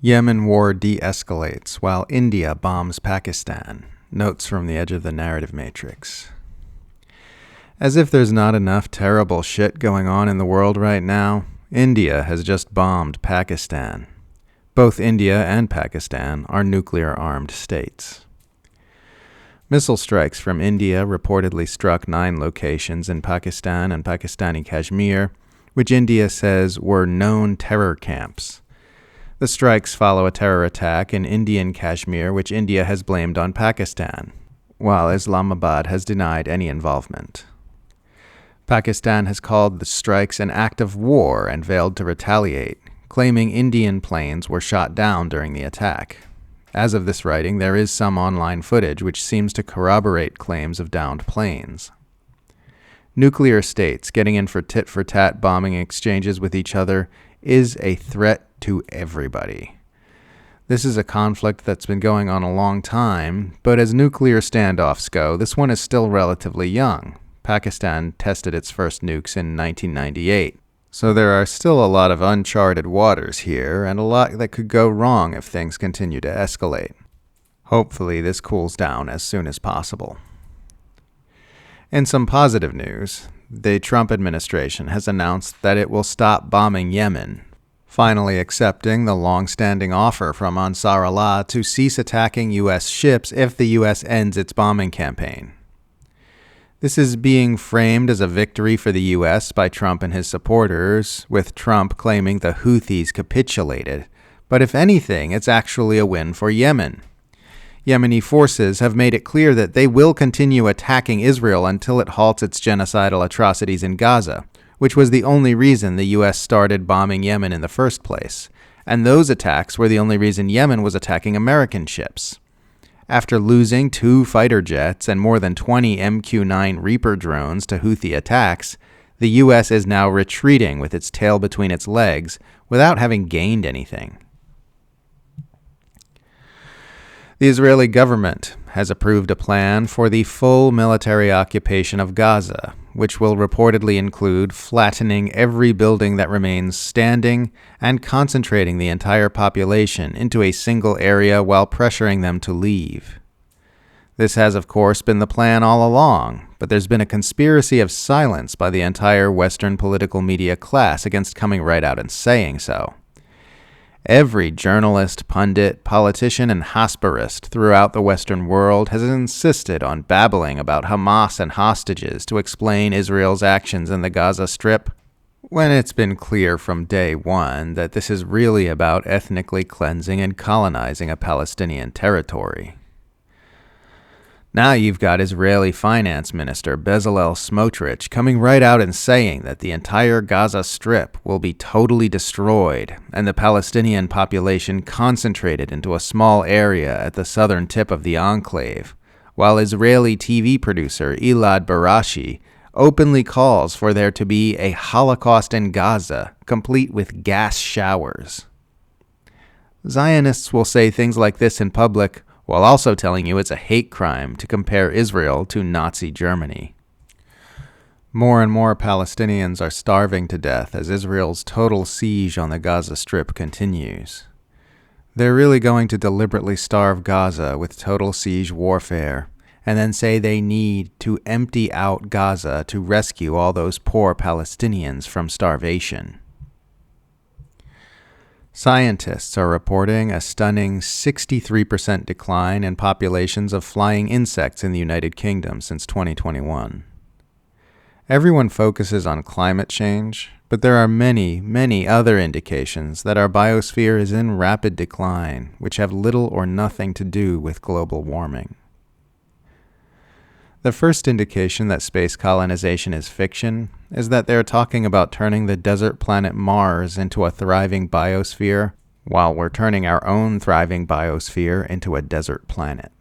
Yemen war de-escalates while India bombs Pakistan. Notes from the edge of the narrative matrix. As if there's not enough terrible shit going on in the world right now, India has just bombed Pakistan. Both India and Pakistan are nuclear-armed states. Missile strikes from India reportedly struck 9 locations in Pakistan and Pakistani Kashmir, which India says were known terror camps. The strikes follow a terror attack in Indian Kashmir, which India has blamed on Pakistan, while Islamabad has denied any involvement. Pakistan has called the strikes an act of war and failed to retaliate, claiming Indian planes were shot down during the attack. As of this writing, there is some online footage which seems to corroborate claims of downed planes. Nuclear states getting in for tit-for-tat bombing exchanges with each other is a threat to everybody. This is a conflict that's been going on a long time, but as nuclear standoffs go, this one is still relatively young. Pakistan tested its first nukes in 1998, so there are still a lot of uncharted waters here and a lot that could go wrong if things continue to escalate. Hopefully this cools down as soon as possible. In some positive news, the Trump administration has announced that it will stop bombing Yemen, finally accepting the long-standing offer from Ansar Allah to cease attacking U.S. ships if the U.S. ends its bombing campaign. This is being framed as a victory for the U.S. by Trump and his supporters, with Trump claiming the Houthis capitulated, but if anything, it's actually a win for Yemen. Yemeni forces have made it clear that they will continue attacking Israel until it halts its genocidal atrocities in Gaza, which was the only reason the U.S. started bombing Yemen in the first place, and those attacks were the only reason Yemen was attacking American ships. After losing 2 fighter jets and more than 20 MQ-9 Reaper drones to Houthi attacks, the U.S. is now retreating with its tail between its legs without having gained anything. The Israeli government has approved a plan for the full military occupation of Gaza, which will reportedly include flattening every building that remains standing and concentrating the entire population into a single area while pressuring them to leave. This has, of course, been the plan all along, but there's been a conspiracy of silence by the entire Western political media class against coming right out and saying so. Every journalist, pundit, politician, and hasperist throughout the Western world has insisted on babbling about Hamas and hostages to explain Israel's actions in the Gaza Strip, when it's been clear from day one that this is really about ethnically cleansing and colonizing a Palestinian territory. Now you've got Israeli Finance Minister Bezalel Smotrich coming right out and saying that the entire Gaza Strip will be totally destroyed and the Palestinian population concentrated into a small area at the southern tip of the enclave, while Israeli TV producer Elad Barashi openly calls for there to be a Holocaust in Gaza, complete with gas showers. Zionists will say things like this in public, while also telling you it's a hate crime to compare Israel to Nazi Germany. More and more Palestinians are starving to death as Israel's total siege on the Gaza Strip continues. They're really going to deliberately starve Gaza with total siege warfare, and then say they need to empty out Gaza to rescue all those poor Palestinians from starvation. Scientists are reporting a stunning 63% decline in populations of flying insects in the United Kingdom since 2021. Everyone focuses on climate change, but there are many, many other indications that our biosphere is in rapid decline, which have little or nothing to do with global warming. The first indication that space colonization is fiction is that they're talking about turning the desert planet Mars into a thriving biosphere, while we're turning our own thriving biosphere into a desert planet.